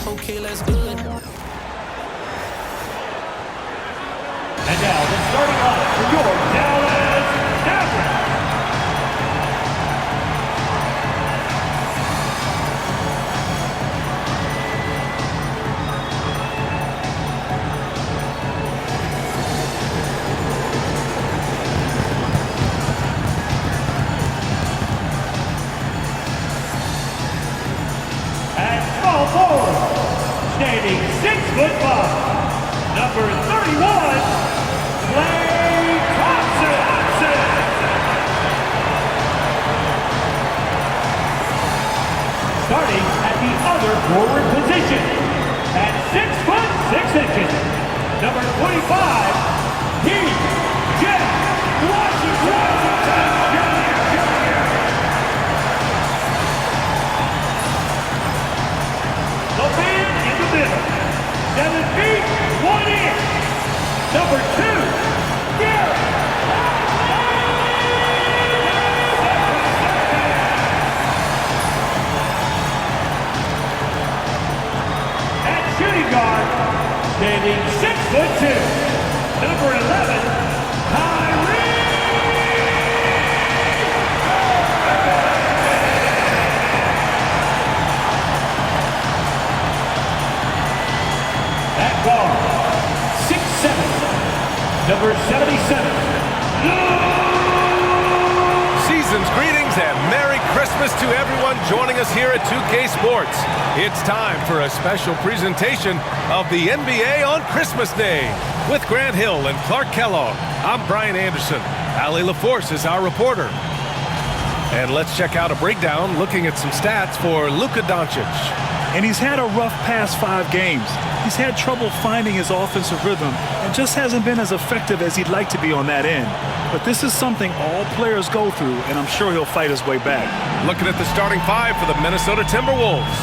Okay, let's do it. And now the starting line for your Dallas Mavericks. At small forward, standing 6'5", number 31. Starting at the other forward position, at 6'6", number 25, T.J. Washington Jr. The man in the middle, 7 feet, 1 inch, number 2, Garrett. Shooting guard, standing 6'2", number 11, Kyrie. At guard, 6'7", number 77. Season's greetings and Merry Christmas to everyone joining us here at 2K Sports. It's time for a special presentation of the NBA on Christmas Day. With Grant Hill and Clark Kellogg, I'm Brian Anderson. Allie LaForce is our reporter. And let's check out a breakdown looking at some stats for Luka Doncic. And he's had a rough past 5 games. He's had trouble finding his offensive rhythm and just hasn't been as effective as he'd like to be on that end. But this is something all players go through, and I'm sure he'll fight his way back. Looking at the starting 5 for the Minnesota Timberwolves.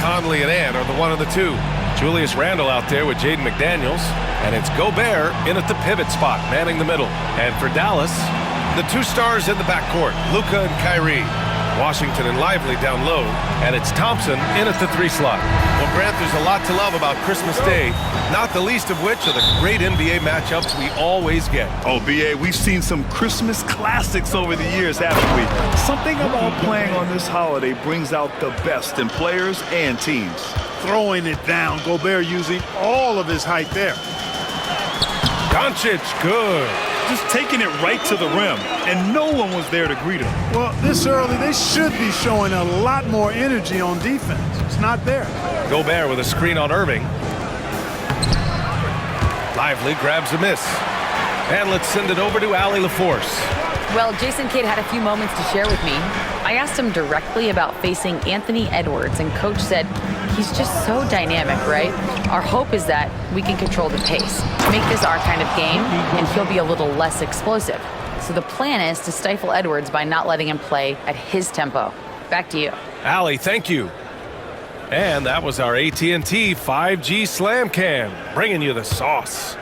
Conley and Ant are the 1 of the 2. Julius Randle out there with Jaden McDaniels. And it's Gobert in at the pivot spot, manning the middle. And for Dallas, the 2 stars in the backcourt, Luka and Kyrie. Washington and Lively down low, and it's Thompson in at the 3 slot. Well, Grant, there's a lot to love about Christmas Day, not the least of which are the great NBA matchups we always get. Oh, B.A., we've seen some Christmas classics over the years, haven't we? Something about playing on this holiday brings out the best in players and teams. Throwing it down, Gobert using all of his height there. Doncic, good. Just taking it right to the rim, and no one was there to greet him. Well, this early, they should be showing a lot more energy on defense. It's not there. Gobert with a screen on Irving. Lively grabs a miss. And let's send it over to Allie LaForce. Well, Jason Kidd had a few moments to share with me. I asked him directly about facing Anthony Edwards, and Coach said he's just so dynamic, right? Our hope is that we can control the pace, make this our kind of game, and he'll be a little less explosive. So the plan is to stifle Edwards by not letting him play at his tempo. Back to you. Allie, thank you. And that was our AT&T 5G Slam Cam, bringing you the sauce.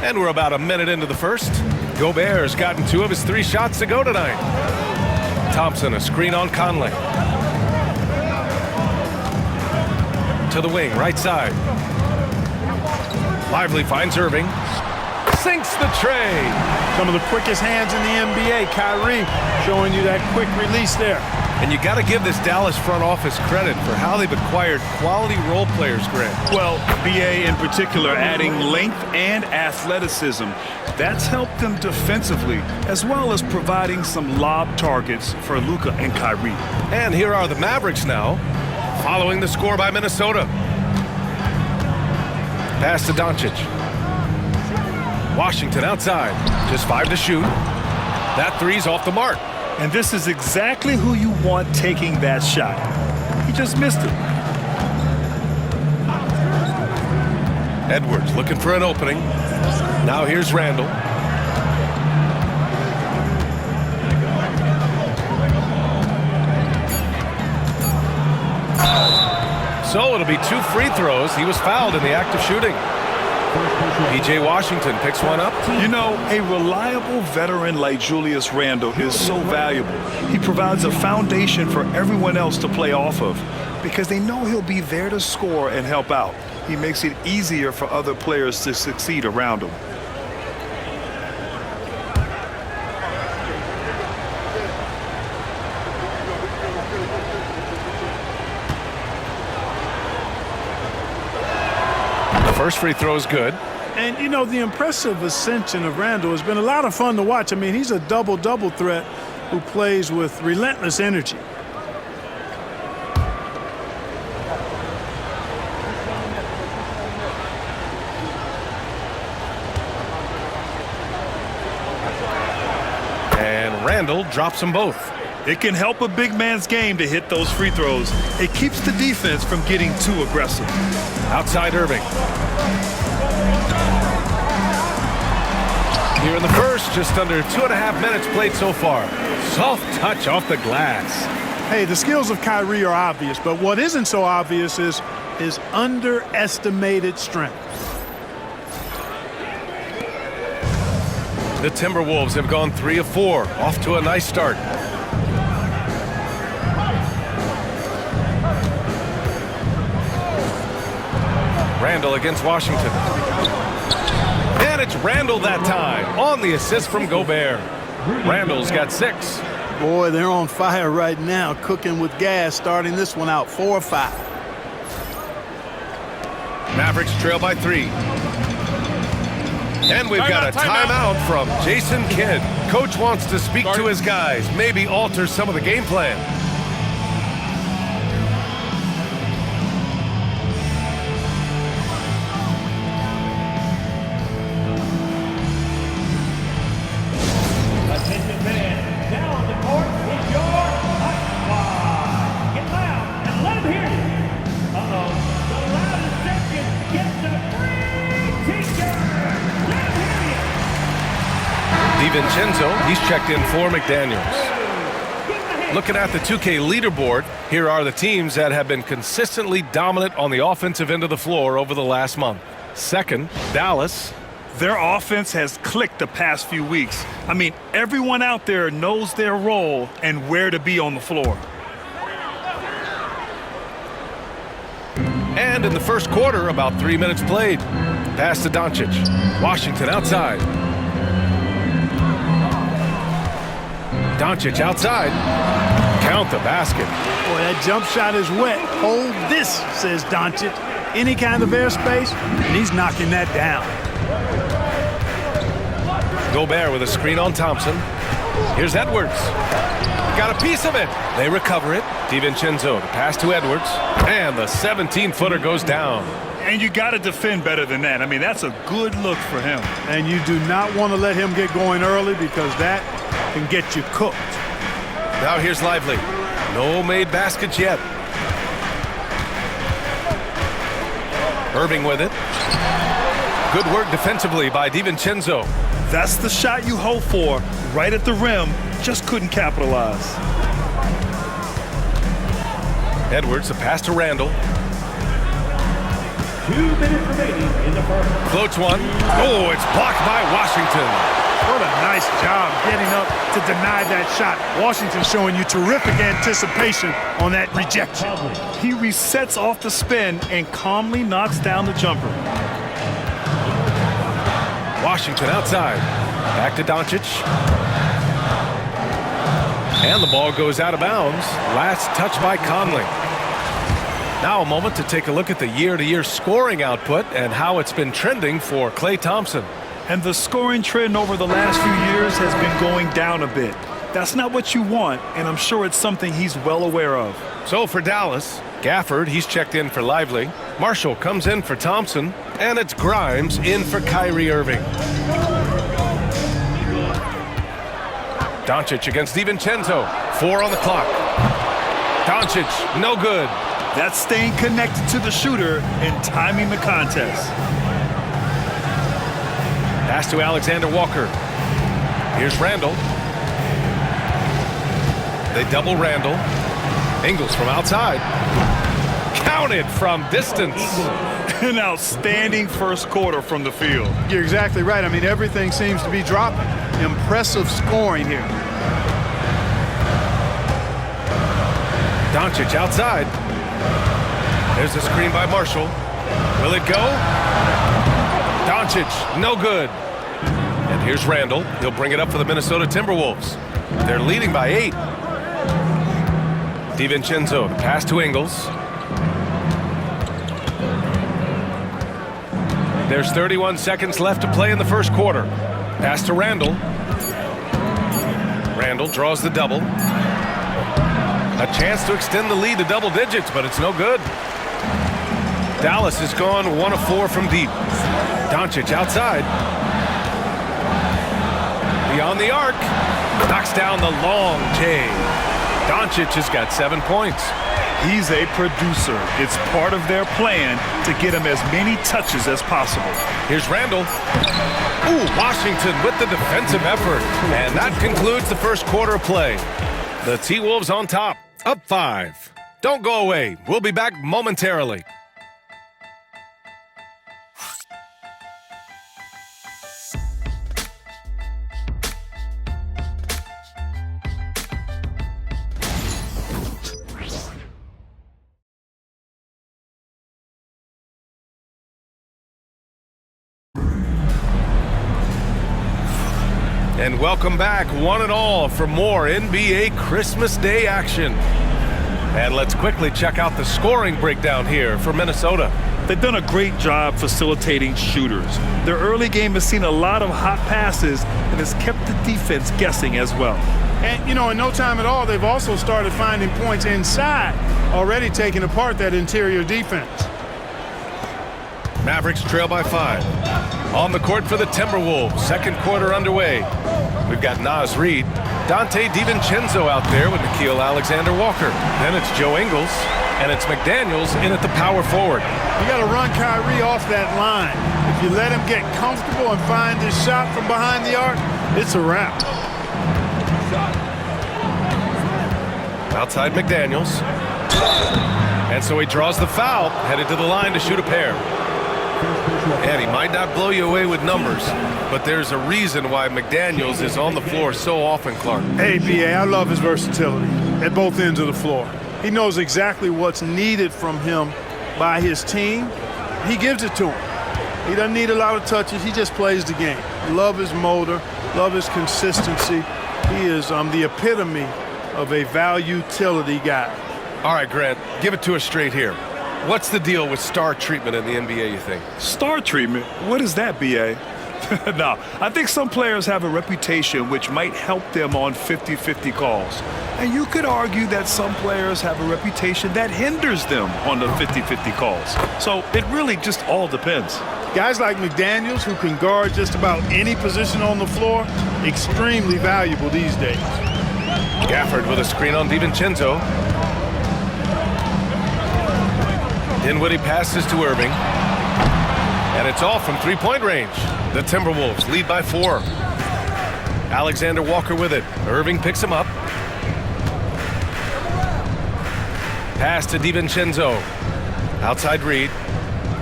And we're about a minute into the first. Gobert's gotten 2 of his 3 shots to go tonight. Thompson, a screen on Conley. To the wing, right side. Lively finds Irving. Sinks the tray. Some of the quickest hands in the NBA. Kyrie showing you that quick release there. And you got to give this Dallas front office credit for how they've acquired quality role players, Grant. Well, B.A. in particular adding length and athleticism. That's helped them defensively, as well as providing some lob targets for Luka and Kyrie. And here are the Mavericks now, following the score by Minnesota. Pass to Doncic. Washington outside, just 5 to shoot. That 3's off the mark. And this is exactly who you want taking that shot. He just missed it. Edwards looking for an opening. Now here's Randle. So it'll be 2 free throws. He was fouled in the act of shooting. P.J. Washington picks one up. You know, a reliable veteran like Julius Randle is so valuable. He provides a foundation for everyone else to play off of. because they know he'll be there to score and help out. He makes it easier for other players to succeed around him. The first free throw is good. And, you know, the impressive ascension of Randall has been a lot of fun to watch. I mean, he's a double-double threat who plays with relentless energy. And Randall drops them both. It can help a big man's game to hit those free throws. It keeps the defense from getting too aggressive. Outside Irving. Here in the first, just under 2.5 minutes played so far. Soft touch off the glass. Hey, the skills of Kyrie are obvious, but what isn't so obvious is his underestimated strength. The Timberwolves have gone 3 of 4, off to a nice start. Randall against Washington. And it's Randall that time on the assist from Gobert. Randall's got 6. Boy, they're on fire right now, cooking with gas, starting this one out 4-5. Mavericks trail by 3. And we've got a timeout from Jason Kidd. Coach wants to speak to his guys, maybe alter some of the game plan. Attention fans, now on the court is your hot squad. Get loud and let them hear you. Uh-oh, the loudest section gets a free t-shirt. Let them hear you. DiVincenzo, he's checked in for McDaniels. Looking at the 2K leaderboard, here are the teams that have been consistently dominant on the offensive end of the floor over the last month. Second, Dallas. Their offense has clicked the past few weeks. I mean, everyone out there knows their role and where to be on the floor. And in the first quarter, about 3 minutes played. Pass to Doncic. Washington outside. Doncic outside. Count the basket. Boy, that jump shot is wet. Hold this, says Doncic. Any kind of airspace, and he's knocking that down. Gobert with a screen on Thompson. Here's Edwards. Got a piece of it. They recover it. DiVincenzo, the pass to Edwards. And the 17-footer goes down. And you got to defend better than that. I mean, that's a good look for him. And you do not want to let him get going early because that can get you cooked. Now here's Lively. No made baskets yet. Irving with it. Good work defensively by DiVincenzo. That's the shot you hope for. Right at the rim. Just couldn't capitalize. Edwards, the pass to Randall. 2 minutes remaining in the first. Floats one. Oh, it's blocked by Washington. What a nice job getting up to deny that shot. Washington showing you terrific anticipation on that rejection. He resets off the spin and calmly knocks down the jumper. Washington outside. Back to Doncic. And the ball goes out of bounds. Last touch by Conley. Now a moment to take a look at the year-to-year scoring output and how it's been trending for Klay Thompson. And the scoring trend over the last few years has been going down a bit. That's not what you want, and I'm sure it's something he's well aware of. So for Dallas, Gafford, he's checked in for Lively. Marshall comes in for Thompson. And it's Grimes in for Kyrie Irving. Doncic against DiVincenzo. 4 on the clock. Doncic, no good. That's staying connected to the shooter and timing the contest. Pass to Alexander Walker. Here's Randall. They double Randall. Ingles from outside. Counted from distance. An outstanding first quarter from the field. You're exactly right. I mean, everything seems to be dropping. Impressive scoring here. Doncic outside. There's a screen by Marshall. Will it go? Doncic, no good. And here's Randall. He'll bring it up for the Minnesota Timberwolves. They're leading by 8. DiVincenzo, the pass to Ingles. There's 31 seconds left to play in the first quarter. Pass to Randall. Randall draws the double. A chance to extend the lead to double digits, but it's no good. Dallas has gone 1 of 4 from deep. Doncic outside. Beyond the arc. Knocks down the long J. Doncic has got 7 points. He's a producer. It's part of their plan to get him as many touches as possible. Here's Randall. Ooh, Washington with the defensive effort. And that concludes the first quarter of play. The T-Wolves on top, up 5. Don't go away. We'll be back momentarily. And welcome back, one and all, for more NBA Christmas Day action. And let's quickly check out the scoring breakdown here for Minnesota. They've done a great job facilitating shooters. Their early game has seen a lot of hot passes and has kept the defense guessing as well. And, you know, in no time at all, they've also started finding points inside, already taking apart that interior defense. Mavericks trail by 5. On the court for the Timberwolves, second quarter underway. We've got Naz Reid, Dante DiVincenzo out there with Nickeil Alexander-Walker. Then it's Joe Ingles, and it's McDaniels in at the power forward. You got to run Kyrie off that line. If you let him get comfortable and find his shot from behind the arc, it's a wrap. Outside McDaniels. And so he draws the foul, headed to the line to shoot a pair. And he might not blow you away with numbers, but there's a reason why McDaniels is on the floor so often, Clark. Hey, B.A., I love his versatility at both ends of the floor. He knows exactly what's needed from him by his team. He gives it to him. He doesn't need a lot of touches. He just plays the game. Love his motor, love his consistency. He is the epitome of a value-utility guy. All right, Grant, give it to us straight here. What's the deal with star treatment in the NBA, you think? Star treatment? What is that, B.A.? No, I think some players have a reputation which might help them on 50-50 calls. And you could argue that some players have a reputation that hinders them on the 50-50 calls. So it really just all depends. Guys like McDaniels, who can guard just about any position on the floor, extremely valuable these days. Gafford with a screen on DiVincenzo. Dinwiddie passes to Irving. And it's all from three-point range. The Timberwolves lead by 4. Alexander Walker with it. Irving picks him up. Pass to DiVincenzo. Outside Reid.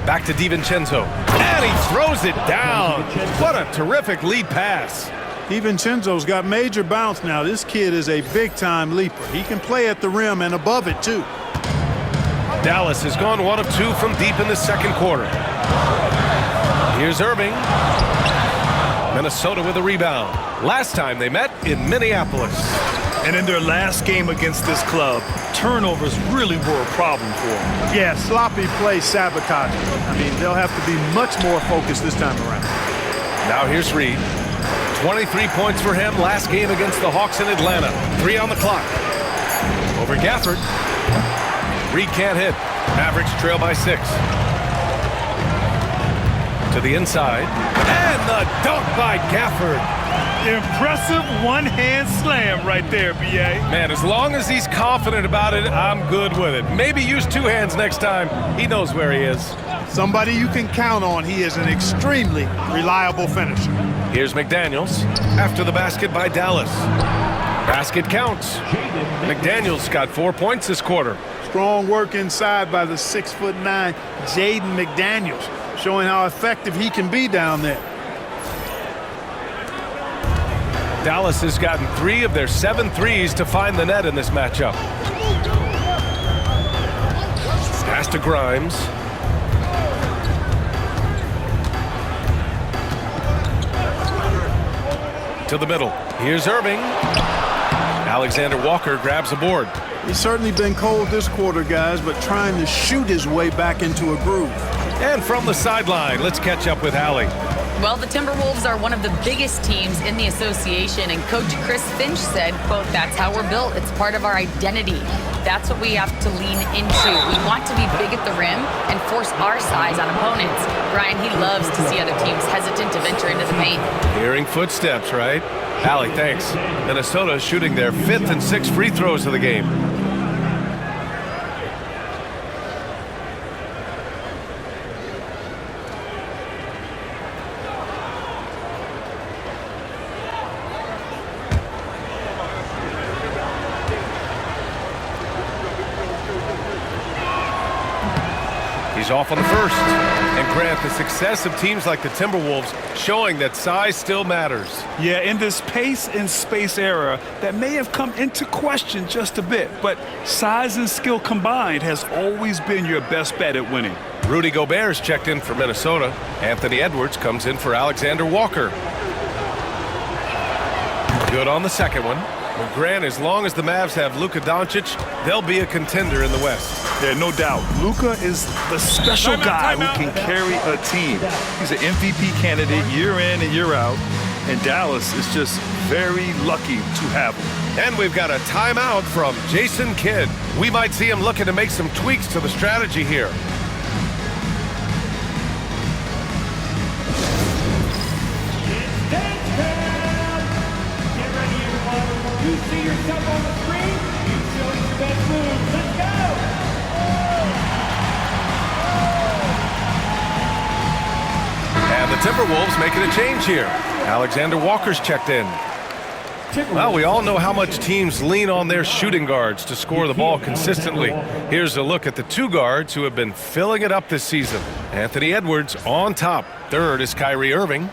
Back to DiVincenzo. And he throws it down. What a terrific lead pass. DiVincenzo's got major bounce now. This kid is a big-time leaper. He can play at the rim and above it, too. Dallas has gone 1 of 2 from deep in the second quarter. Here's Irving. Minnesota with a rebound. Last time they met in Minneapolis. And in their last game against this club, turnovers really were a problem for them. Yeah, sloppy play sabotage. I mean, they'll have to be much more focused this time around. Now here's Reid. 23 points for him last game against the Hawks in Atlanta. 3 on the clock. Over Gafford. Reid can't hit. Mavericks trail by 6. To the inside. And the dunk by Gafford. Impressive one-hand slam right there, B.A. Man, as long as he's confident about it, I'm good with it. Maybe use 2 hands next time. He knows where he is. Somebody you can count on. He is an extremely reliable finisher. Here's McDaniels after the basket by Dallas. Basket counts. McDaniels got 4 points this quarter. Strong work inside by the 6'9" Jaden McDaniels, showing how effective he can be down there. Dallas has gotten 3 of their 7 threes to find the net in this matchup. to Grimes. To the middle. Here's Irving. Alexander Walker grabs a board. He's certainly been cold this quarter, guys, but trying to shoot his way back into a groove. And from the sideline, let's catch up with Allie. Well, the Timberwolves are one of the biggest teams in the association, and Coach Chris Finch said, quote, "That's how we're built. It's part of our identity. That's what we have to lean into. We want to be big at the rim and force our size on opponents." Brian, he loves to see other teams hesitant to venture into the paint. Hearing footsteps, right? Allie, thanks. Minnesota shooting their 5th and 6th free throws of the game. He's off on the first. And Grant, the success of teams like the Timberwolves showing that size still matters. Yeah, in this pace and space era, that may have come into question just a bit, but size and skill combined has always been your best bet at winning. Rudy Gobert's checked in for Minnesota. Anthony Edwards comes in for Alexander Walker. Good on the second one. Well, Grant, as long as the Mavs have Luka Doncic, they'll be a contender in the West. Yeah, no doubt. Luka is the special guy who can carry a team. He's an MVP candidate year in and year out, and Dallas is just very lucky to have him. And we've got a timeout from Jason Kidd. We might see him looking to make some tweaks to the strategy here. You see yourself on the screen, you show us your best moves. Let's go! And the Timberwolves making a change here. Alexander Walker's checked in. Well, we all know how much teams lean on their shooting guards to score the ball consistently. Here's a look at the two guards who have been filling it up this season. Anthony Edwards on top. Third is Kyrie Irving.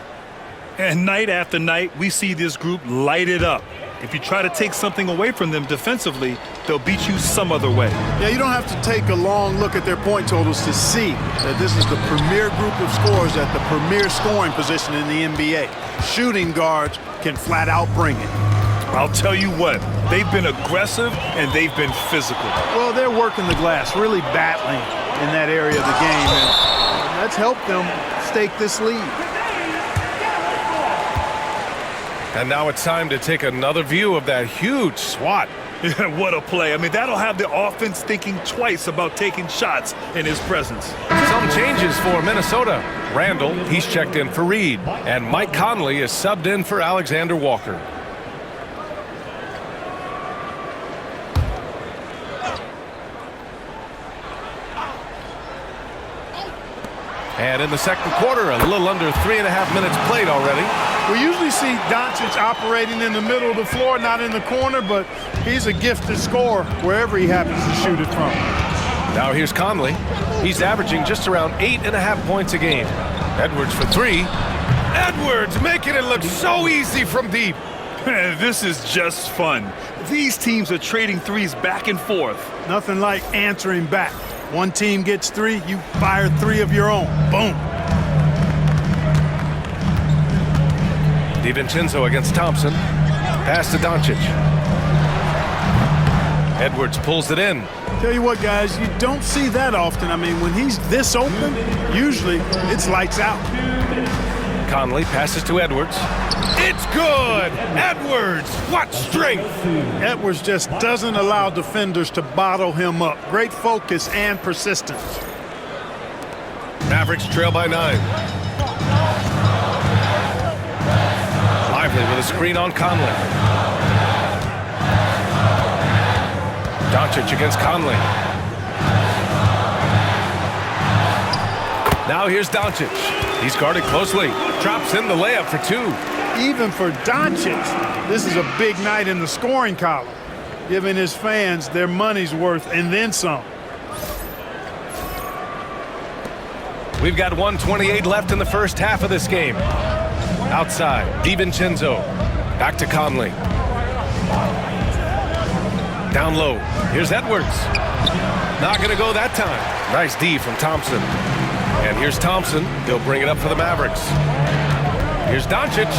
And night after night, we see this group light it up. If you try to take something away from them defensively, they'll beat you some other way. Yeah, you don't have to take a long look at their point totals to see that this is the premier group of scorers at the premier scoring position in the NBA. Shooting guards can flat out bring it. I'll tell you what, they've been aggressive and they've been physical. Well, they're working the glass, really battling in that area of the game, and that's helped them stake this lead. And now it's time to take another view of that huge swat. What a play. I mean, that'll have the offense thinking twice about taking shots in his presence. Some changes for Minnesota. Randall, he's checked in for Reed. And Mike Conley is subbed in for Alexander Walker. And in the second quarter, a little under 3.5 minutes played already. We usually see Doncic operating in the middle of the floor, not in the corner, but he's a gifted scorer wherever he happens to shoot it from. Now here's Conley. He's averaging just around 8.5 points a game. Edwards for three. Edwards making it look so easy from deep. This is just fun. These teams are trading threes back and forth. Nothing like answering back. One team gets three, you fire three of your own. Boom. DiVincenzo against Thompson. Pass to Doncic. Edwards pulls it in. Tell you what, guys, you don't see that often. I mean, when he's this open, usually it's lights out. Conley passes to Edwards. It's good! Edwards, what strength! Edwards just doesn't allow defenders to bottle him up. Great focus and persistence. Mavericks trail by 9. Lively with a screen on Conley. Doncic against Conley. Now here's Doncic. He's guarded closely. Drops in the layup for two. Even for Doncic, this is a big night in the scoring column, giving his fans their money's worth and then some. We've got 1:28 left in the first half of this game. Outside, DiVincenzo. Back to Conley. Down low. Here's Edwards. Not going to go that time. Nice D from Thompson. And here's Thompson. He'll bring it up for the Mavericks. Here's Doncic.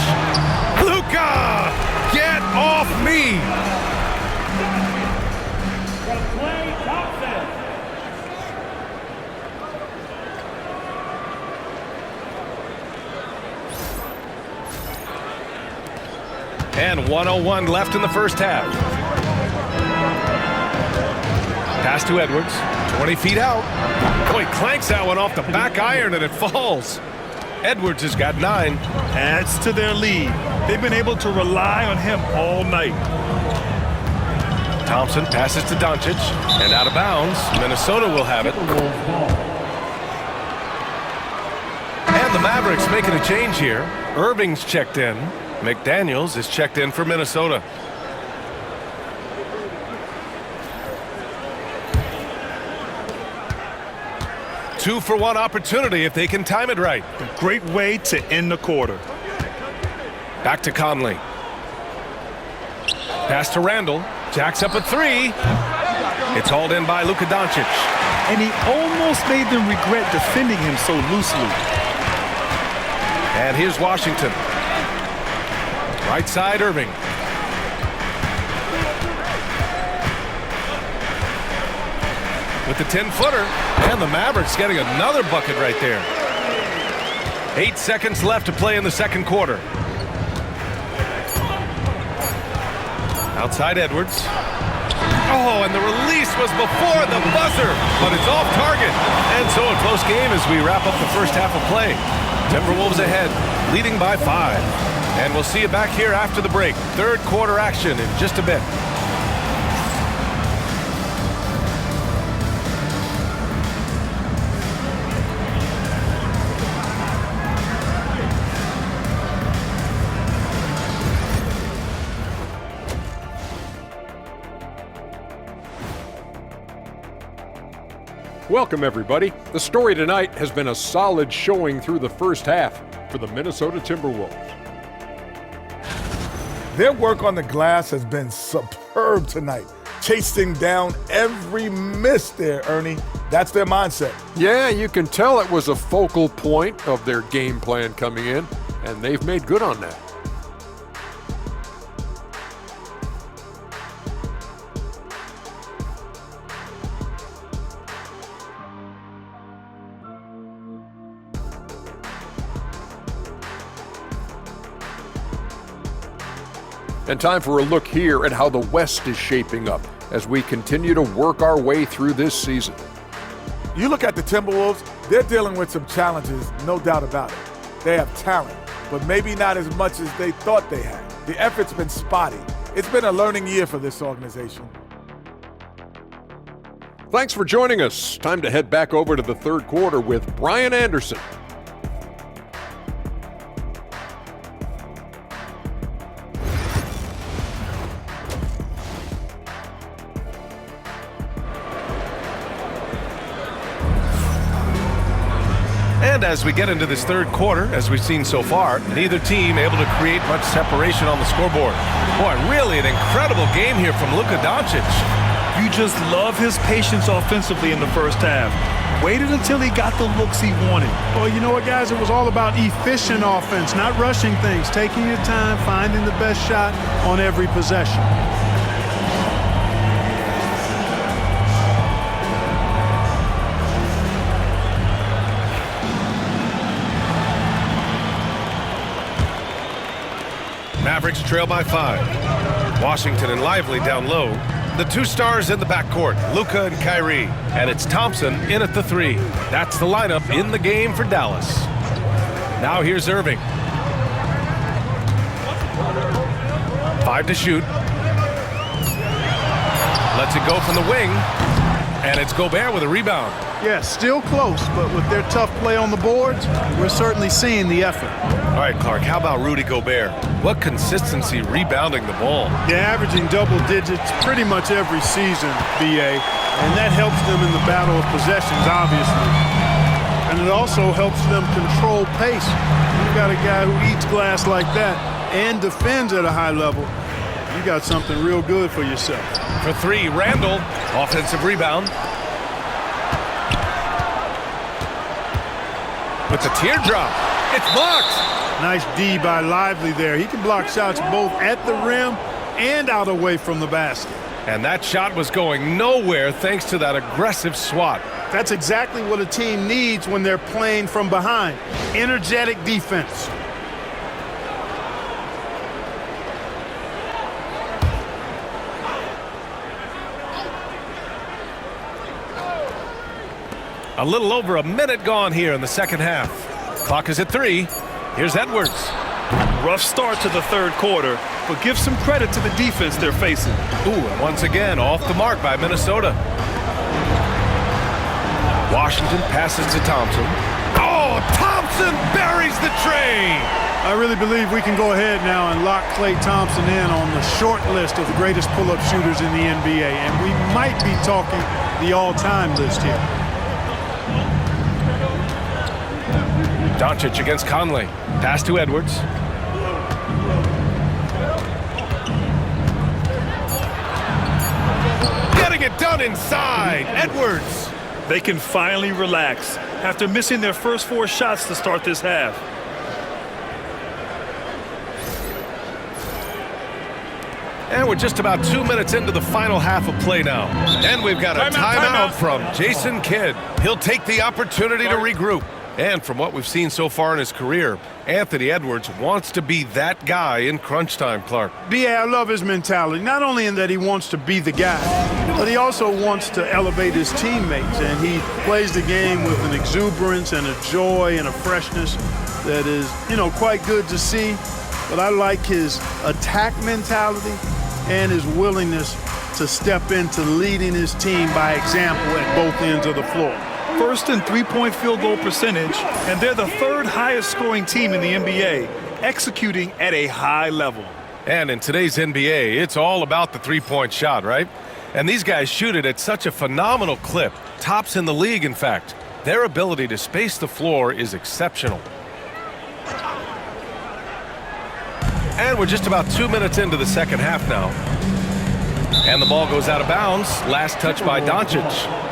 Luka! Get off me! And 1:01 left in the first half. Pass to Edwards. 20 feet out. Boy, clanks that one off the back iron and it falls. Edwards has got 9. Adds to their lead. They've been able to rely on him all night. Thompson passes to Doncic. And out of bounds. Minnesota will have it. And the Mavericks making a change here. Irving's checked in. McDaniels is checked in for Minnesota. Two-for-one opportunity if they can time it right. A great way to end the quarter. Back to Conley. Pass to Randall. Jacks up a 3. It's hauled in by Luka Doncic. And he almost made them regret defending him so loosely. And here's Washington. Right side, Irving. With the 10-footer. And the Mavericks getting another bucket right there. 8 seconds left to play in the second quarter. Outside Edwards. Oh, and the release was before the buzzer, but it's off target. And so a close game as we wrap up the first half of play. Timberwolves ahead, leading by 5. And we'll see you back here after the break. Third quarter action in just a bit. Welcome, everybody. The story tonight has been a solid showing through the first half for the Minnesota Timberwolves. Their work on the glass has been superb tonight, chasing down every miss there, Ernie. That's their mindset. Yeah, you can tell it was a focal point of their game plan coming in, and they've made good on that. And time for a look here at how the West is shaping up as we continue to work our way through this season. You look at the Timberwolves, they're dealing with some challenges, no doubt about it. They have talent, but maybe not as much as they thought they had. The effort's been spotty. It's been a learning year for this organization. Thanks for joining us. Time to head back over to the third quarter with Brian Anderson. And as we get into this third quarter, as we've seen so far, neither team able to create much separation on the scoreboard. Boy, really an incredible game here from Luka Doncic. You just love his patience offensively in the first half. Waited until he got the looks he wanted. Well, you know what, guys? It was all about efficient offense, not rushing things, taking your time, finding the best shot on every possession. Mavericks trail by 5. Washington and Lively down low. The two stars in the backcourt, Luka and Kyrie. And it's Thompson in at the 3. That's the lineup in the game for Dallas. Now here's Irving. 5 to shoot. Lets it go from the wing. And it's Gobert with a rebound. Yeah, still close, but with their tough play on the boards, we're certainly seeing the effort. All right, Clark, how about Rudy Gobert? What consistency rebounding the ball. They're averaging double digits pretty much every season, BA, and that helps them in the battle of possessions, obviously. And it also helps them control pace. You've got a guy who eats glass like that and defends at a high level. You got something real good for yourself. For 3, Randall. Offensive rebound. With the teardrop. It's blocked. Nice D by Lively there. He can block shots both at the rim and out away from the basket. And that shot was going nowhere thanks to that aggressive swat. That's exactly what a team needs when they're playing from behind. Energetic defense. A little over a minute gone here in the second half. Clock is at 3. Here's Edwards. Rough start to the third quarter, but give some credit to the defense they're facing. Ooh, and once again, off the mark by Minnesota. Washington passes to Thompson. Oh, Thompson buries the tray. I really believe we can go ahead now and lock Klay Thompson in on the short list of the greatest pull-up shooters in the NBA, and we might be talking the all-time list here. Doncic against Conley. Pass to Edwards. Getting it done inside. Edwards. They can finally relax after missing their first 4 shots to start this half. And we're just about 2 minutes into the final half of play now. And we've got a timeout from Jason Kidd. He'll take the opportunity to regroup. And from what we've seen so far in his career, Anthony Edwards wants to be that guy in crunch time, Clark. B.A., I love his mentality, not only in that he wants to be the guy, but he also wants to elevate his teammates, and he plays the game with an exuberance and a joy and a freshness that is, quite good to see. But I like his attack mentality and his willingness to step into leading his team by example at both ends of the floor. First in three-point field goal percentage, and they're the 3rd highest scoring team in the NBA, executing at a high level. And in today's NBA, it's all about the three-point shot, right? And these guys shoot it at such a phenomenal clip. Tops in the league, in fact. Their ability to space the floor is exceptional. And we're just about 2 minutes into the second half now. And the ball goes out of bounds. Last touch by Doncic.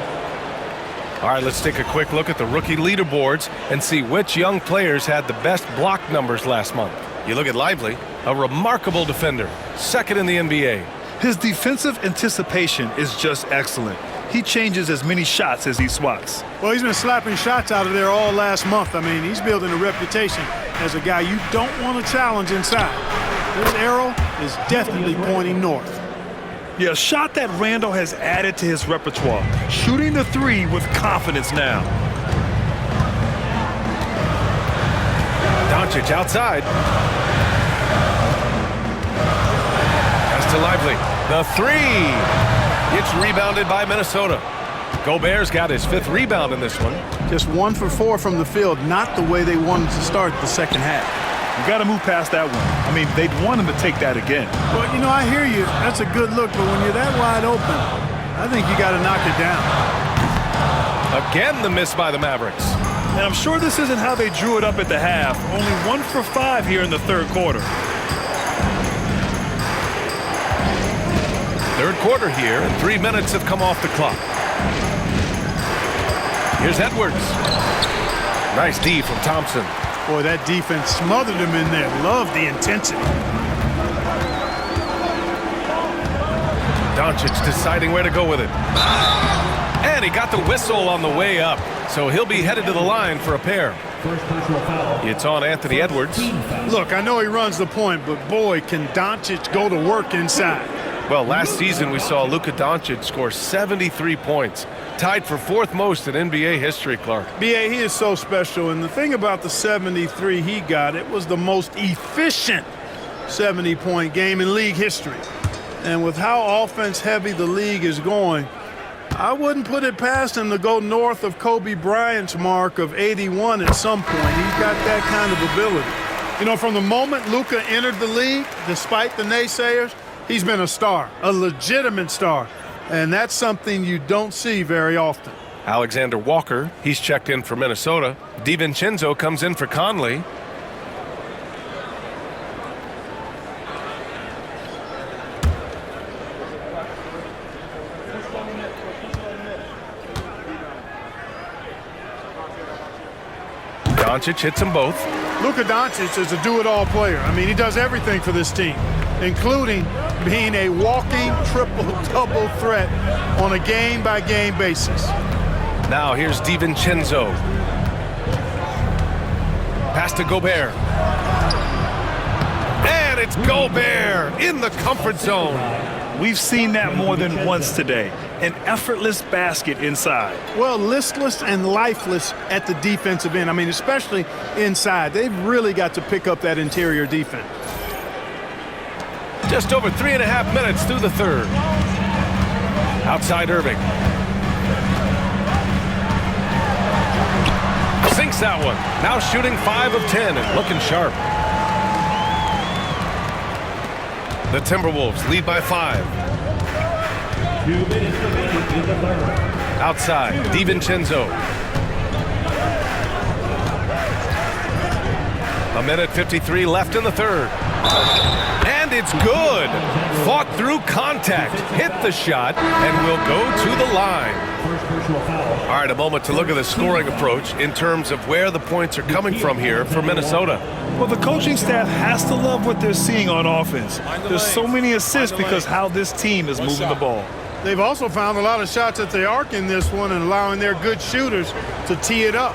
All right, let's take a quick look at the rookie leaderboards and see which young players had the best block numbers last month. You look at Lively, a remarkable defender, 2nd in the NBA. His defensive anticipation is just excellent. He changes as many shots as he swats. Well, he's been slapping shots out of there all last month. I mean, he's building a reputation as a guy you don't want to challenge inside. This arrow is definitely pointing north. Yeah, a shot that Randall has added to his repertoire, shooting the 3 with confidence now. Doncic outside. Pass to Lively. The 3. It's rebounded by Minnesota. Gobert's got his 5th rebound in this one. Just 1 for 4 from the field, not the way they wanted to start the second half. You got to move past that one. I mean, they'd want him to take that again. Well, I hear you. That's a good look, but when you're that wide open, I think you got to knock it down. Again, the miss by the Mavericks. And I'm sure this isn't how they drew it up at the half. Only 1 for 5 here in the third quarter. Third quarter here, and 3 minutes have come off the clock. Here's Edwards. Nice D from Thompson. Boy, that defense smothered him in there. Love the intensity. Doncic deciding where to go with it. And he got the whistle on the way up. So he'll be headed to the line for a pair. It's on Anthony Edwards. Look, I know he runs the point, but boy, can Doncic go to work inside. Well, last season we saw Luka Doncic score 73 points. Tied for 4th most in NBA history, Clark. B.A., he is so special, and the thing about the 73 he got, it was the most efficient 70-point game in league history. And with how offense-heavy the league is going, I wouldn't put it past him to go north of Kobe Bryant's mark of 81 at some point. He's got that kind of ability. From the moment Luka entered the league, despite the naysayers, he's been a star, a legitimate star. And that's something you don't see very often. Alexander Walker, he's checked in for Minnesota. DiVincenzo comes in for Conley. Doncic hits them both. Luka Doncic is a do-it-all player. I mean, he does everything for this team, including being a walking triple-double threat on a game-by-game basis. Now here's DiVincenzo. Pass to Gobert. And it's Gobert in the comfort zone. We've seen that more than once today. An effortless basket inside. Well, listless and lifeless at the defensive end. I mean, especially inside. They've really got to pick up that interior defense. Just over 3.5 minutes through the third. Outside Irving. Sinks that one. Now shooting 5 of 10 and looking sharp. The Timberwolves lead by 5. 2 minutes remaining in the third. Outside, DiVincenzo. 1:53 left in the third. And it's good. Fought through contact, hit the shot, and will go to the line. First personal foul. All right, a moment to look at the scoring approach in terms of where the points are coming from here for Minnesota. Well, the coaching staff has to love what they're seeing on offense. There's so many assists because how this team is moving the ball. They've also found a lot of shots at the arc in this one and allowing their good shooters to tee it up.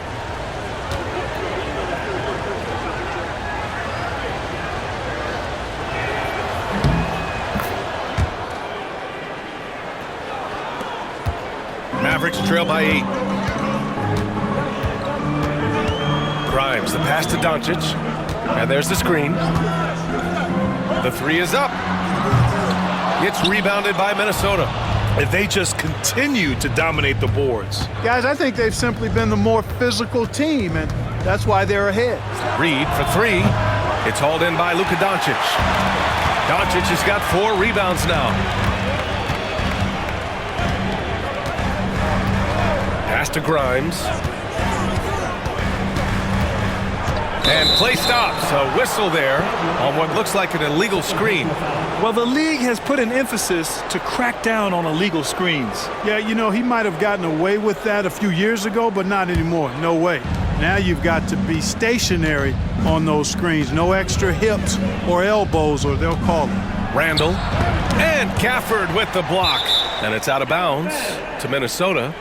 Mavericks trail by 8. Grimes, the pass to Doncic. And there's the screen. The three is up. It's rebounded by Minnesota. And they just continue to dominate the boards. Guys, I think they've simply been the more physical team, and that's why they're ahead. Reed for 3. It's hauled in by Luka Doncic. Doncic has got 4 rebounds now. Pass to Grimes. And play stops. A whistle there on what looks like an illegal screen. Well, the league has put an emphasis to crack down on illegal screens. Yeah, you know, he might have gotten away with that a few years ago, but not anymore. No way. Now you've got to be stationary on those screens. No extra hips or elbows, or they'll call it. Randall and Gafford with the block. And it's out of bounds to Minnesota.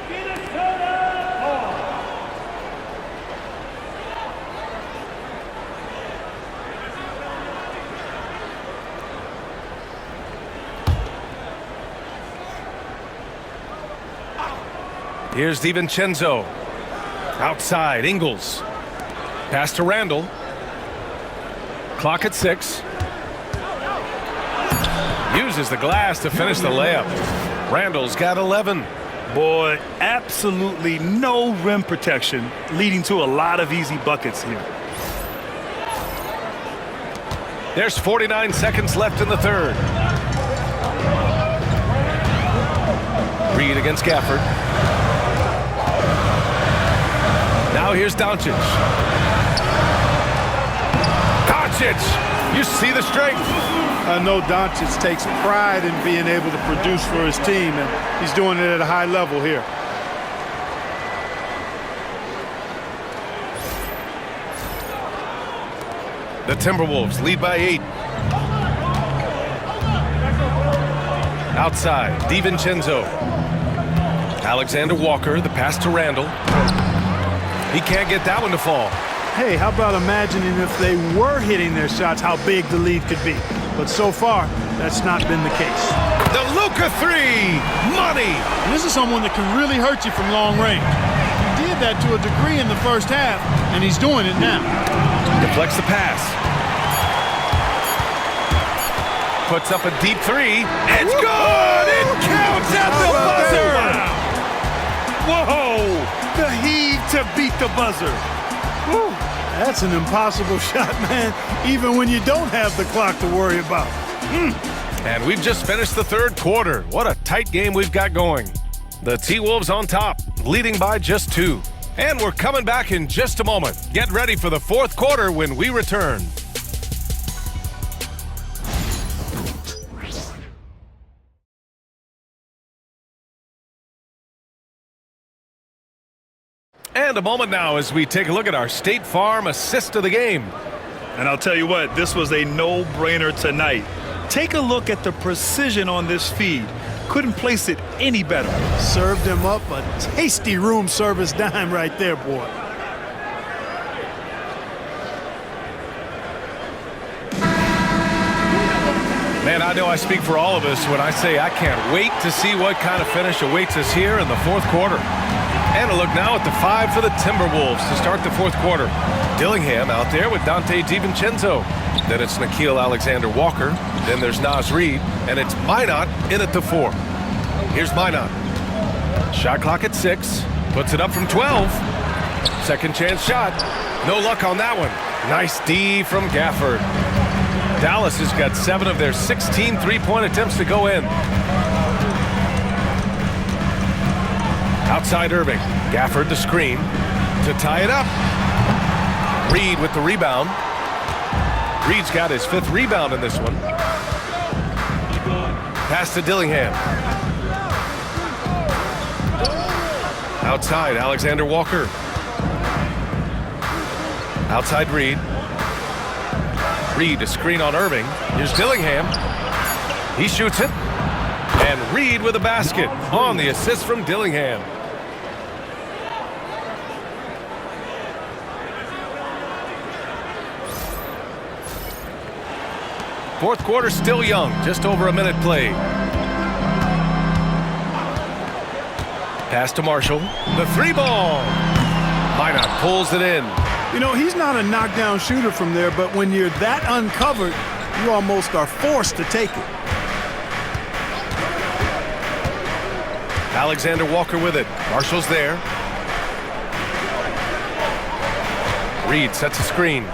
Here's DiVincenzo. Outside, Ingles. Pass to Randall. Clock at 6. Uses the glass to finish the layup. Randall's got 11. Boy, absolutely no rim protection, leading to a lot of easy buckets here. There's 49 seconds left in the third. Reed against Gafford. Now here's Doncic. Doncic! You see the strength. I know Doncic takes pride in being able to produce for his team, and he's doing it at a high level here. The Timberwolves lead by 8. Outside, DiVincenzo. Alexander Walker, the pass to Randall. He can't get that one to fall. Hey, how about imagining if they were hitting their shots, how big the lead could be. But so far, that's not been the case. The Luka 3! Money! And this is someone that can really hurt you from long range. He did that to a degree in the first half, and he's doing it now. Deflects the pass. Puts up a deep 3. It's good! It counts at the buzzer! Whoa! The heave to beat the buzzer. Woo. That's an impossible shot, man, even when you don't have the clock to worry about. And we've just finished the third quarter. What a tight game we've got going. The T-Wolves on top, leading by just 2. And we're coming back in just a moment. Get ready for the fourth quarter when we return. And a moment now as we take a look at our State Farm assist of the game. And I'll tell you what, this was a no-brainer tonight. Take a look at the precision on this feed. Couldn't place it any better. Served him up a tasty room service dime right there, boy. Man, I know I speak for all of us when I say I can't wait to see what kind of finish awaits us here in the fourth quarter. And a look now at the 5 for the Timberwolves to start the fourth quarter. Dillingham out there with Dante DiVincenzo. Then it's Nickeil Alexander-Walker. Then there's Naz Reid. And it's Minot in at the 4. Here's Minot. Shot clock at 6. Puts it up from 12. Second chance shot. No luck on that one. Nice D from Gafford. Dallas has got 7 of their 16 three-point attempts to go in. Outside Irving. Gafford the screen to tie it up. Reid with the rebound. Reid's got his 5th rebound in this one. Pass to Dillingham. Outside Alexander Walker. Outside Reid. Reid a screen on Irving. Here's Dillingham. He shoots it. And Reid with a basket on the assist from Dillingham. Fourth quarter still young, just over a minute played. Pass to Marshall. The 3-ball. Minot pulls it in. You know, he's not a knockdown shooter from there, but when you're that uncovered, you almost are forced to take it. Alexander Walker with it. Marshall's there. Reid sets a screen.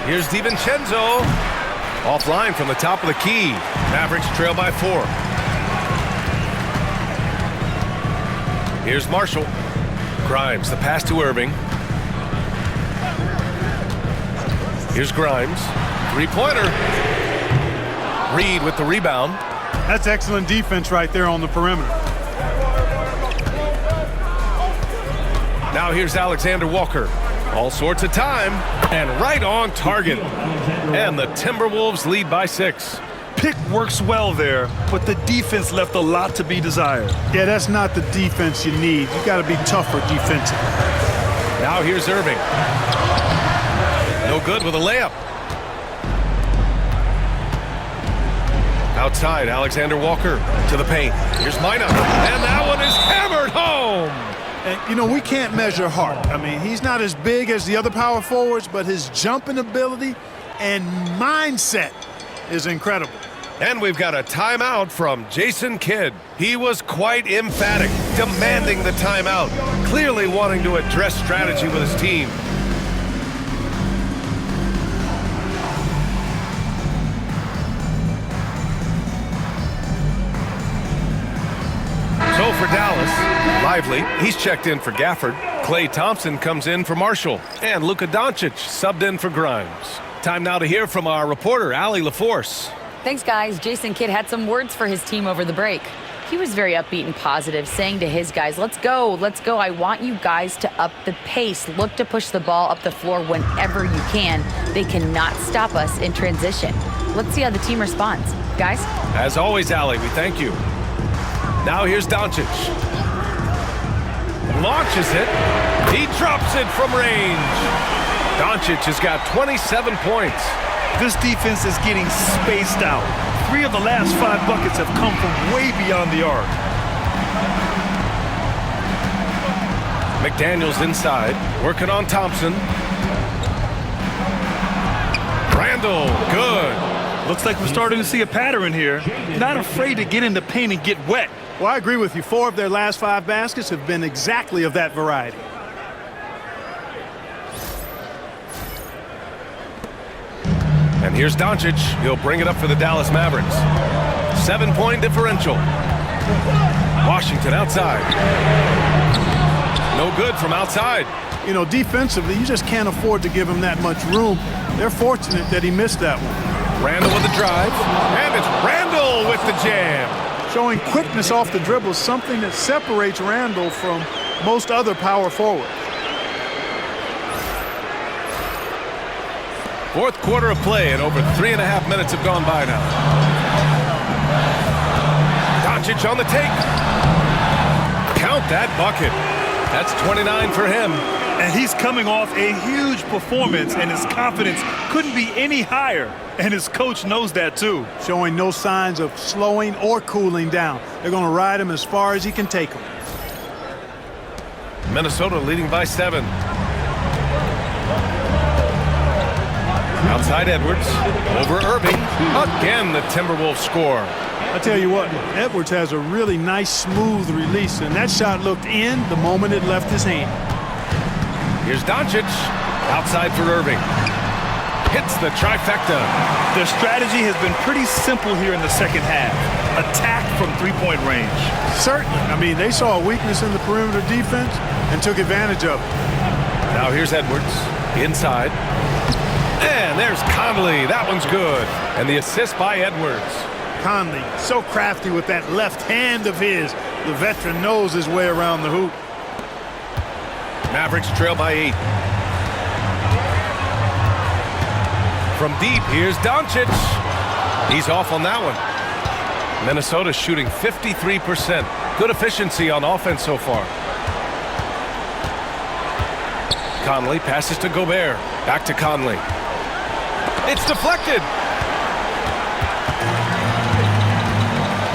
Here's DiVincenzo. Offline from the top of the key. Mavericks trail by 4. Here's Marshall. Grimes, the pass to Irving. Here's Grimes. 3-pointer. Reid with the rebound. That's excellent defense right there on the perimeter. Now here's Alexander Walker. All sorts of time and right on target. And the Timberwolves lead by 6. Pick works well there, but the defense left a lot to be desired. Yeah, that's not the defense you need. You got to be tougher defensively. Now here's Irving. No good with a layup. Outside, Alexander Walker to the paint. Here's Minot. And that one is hammered home. And, you know, we can't measure Hart. I mean, he's not as big as the other power forwards, but his jumping ability and mindset is incredible. And we've got a timeout from Jason Kidd. He was quite emphatic, demanding the timeout, clearly wanting to address strategy with his team. So for Dallas, Lively, he's checked in for Gafford. Klay Thompson comes in for Marshall. And Luka Doncic subbed in for Grimes. Time now to hear from our reporter, Allie LaForce. Thanks, guys. Jason Kidd had some words for his team over the break. He was very upbeat and positive, saying to his guys, let's go. I want you guys to up the pace. Look to push the ball up the floor whenever you can. They cannot stop us in transition. Let's see how the team responds. Guys? As always, Allie, we thank you. Now here's Doncic. Launches it. He drops it from range. Doncic has got 27 points. This defense is getting spaced out. 3 of the last 5 buckets have come from way beyond the arc. McDaniels inside, working on Thompson. Randall, good. Looks like we're starting to see a pattern here. Not afraid to get in the paint and get wet. Well, I agree with you. 4 of their last 5 baskets have been exactly of that variety. And here's Doncic. He'll bring it up for the Dallas Mavericks. 7-point differential. Washington outside. No good from outside. You know, defensively, you just can't afford to give him that much room. They're fortunate that he missed that one. Randall with the drive. And it's Randall with the jam. Showing quickness off the dribble, something that separates Randall from most other power forwards. Fourth quarter of play, and over 3.5 minutes have gone by now. Doncic on the take. Count that bucket. That's 29 for him. And he's coming off a huge performance, and his confidence couldn't be any higher. And his coach knows that, too. Showing no signs of slowing or cooling down. They're going to ride him as far as he can take him. Minnesota leading by 7. Outside Edwards. Over Irving. Again, the Timberwolves score. I tell you what, Edwards has a really nice, smooth release, and that shot looked in the moment it left his hand. Here's Doncic. Outside for Irving. Hits the trifecta. Their strategy has been pretty simple here in the second half. Attack from three-point range. Certainly. I mean, they saw a weakness in the perimeter defense and took advantage of it. Now here's Edwards. Inside. And there's Conley. That one's good. And the assist by Edwards. Conley, so crafty with that left hand of his. The veteran knows his way around the hoop. Mavericks trail by 8. From deep, here's Doncic. He's off on that one. Minnesota shooting 53%. Good efficiency on offense so far. Conley passes to Gobert. Back to Conley. It's deflected.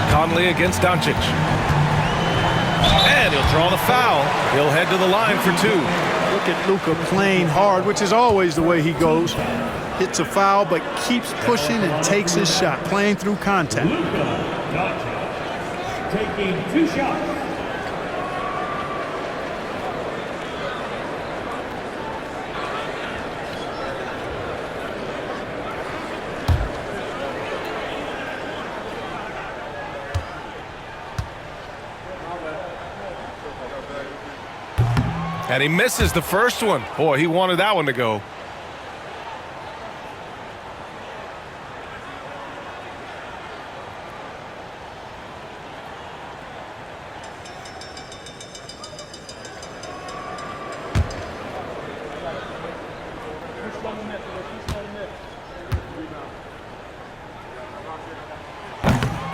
Conley against Doncic. And he'll draw the foul. He'll head to the line for 2. Look at Luka playing hard, which is always the way he goes. Hits a foul, but keeps pushing and takes his shot, playing through contact. Taking 2 shots. And he misses the first one. Boy, he wanted that one to go.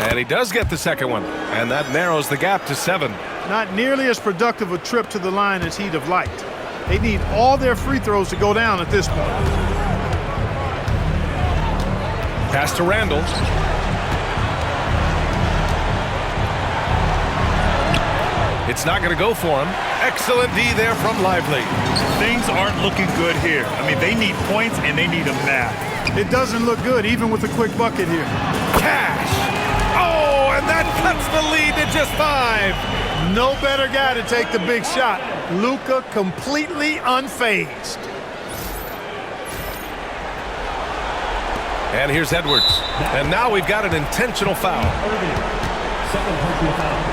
And he does get the second one. And that narrows the gap to 7. Not nearly as productive a trip to the line as he'd have liked. They need all their free throws to go down at this point. Pass to Randall. It's not going to go for him. Excellent D there from Lively. Things aren't looking good here. I mean, they need points, and they need them now. It doesn't look good, even with a quick bucket here. Cash. Oh, and that cuts the lead to just 5. No better guy to take the big shot. Luka completely unfazed. And here's Edwards. And now we've got an intentional foul. Second personal foul.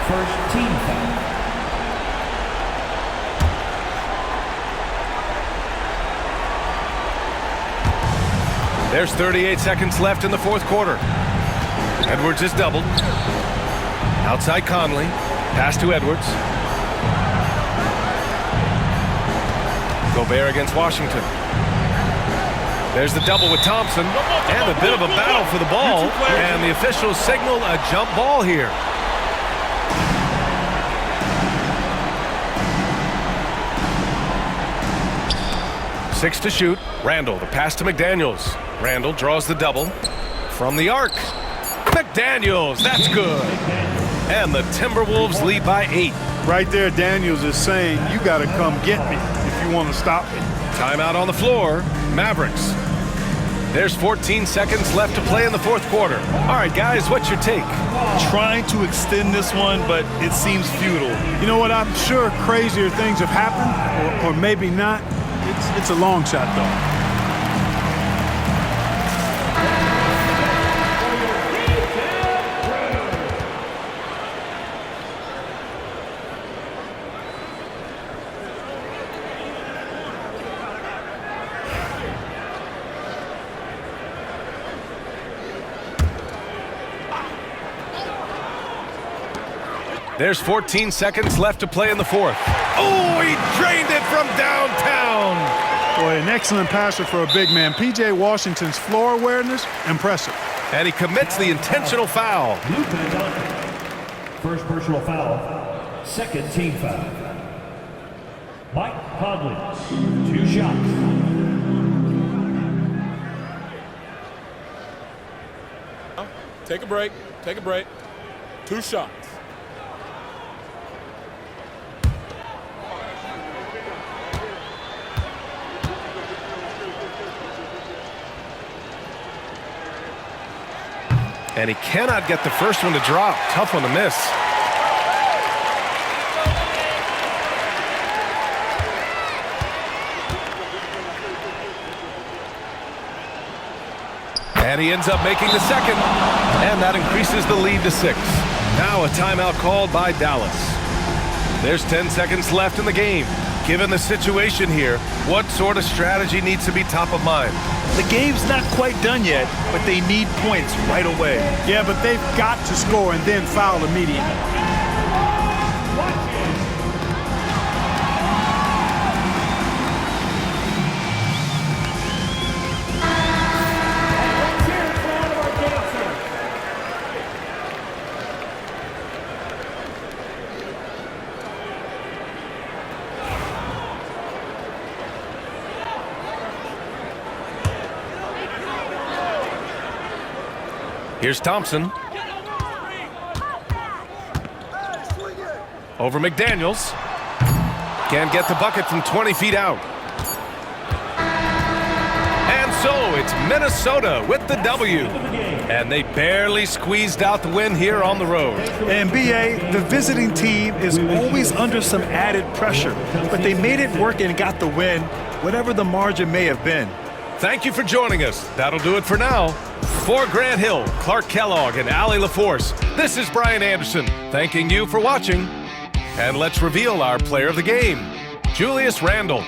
First team foul. There's 38 seconds left in the fourth quarter. Edwards is doubled. Outside Conley. Pass to Edwards. Gobert against Washington. There's the double with Thompson. And a bit of a battle for the ball. And the officials signal a jump ball here. Six to shoot. Randall, the pass to McDaniels. Randall draws the double from the arc. McDaniels, that's good. And the Timberwolves lead by 8. Right there, Daniels is saying, you got to come get me if you want to stop me. Timeout on the floor. Mavericks. There's 14 seconds left to play in the fourth quarter. All right, guys, what's your take? Trying to extend this one, but it seems futile. You know what? I'm sure crazier things have happened, or maybe not. It's a long shot, though. There's 14 seconds left to play in the fourth. Oh, he drained it from downtown. Boy, an excellent passer for a big man. P.J. Washington's floor awareness, impressive. And he commits the intentional foul. First personal foul, second team foul. Mike Conley, 2 shots. Take a break. Take a break. 2 shots. And he cannot get the first one to drop. Tough one to miss. And he ends up making the second. And that increases the lead to 6. Now a timeout called by Dallas. There's 10 seconds left in the game. Given the situation here, what sort of strategy needs to be top of mind? The game's not quite done yet, but they need points right away. Yeah, but they've got to score and then foul immediately. Here's Thompson. Over McDaniels. Can't get the bucket from 20 feet out. And so it's Minnesota with the W. And they barely squeezed out the win here on the road. And B.A., the visiting team is always under some added pressure, but they made it work and got the win, whatever the margin may have been. Thank you for joining us. That'll do it for now. For Grant Hill, Clark Kellogg, and Allie LaForce, this is Brian Anderson thanking you for watching. And let's reveal our player of the game, Julius Randle.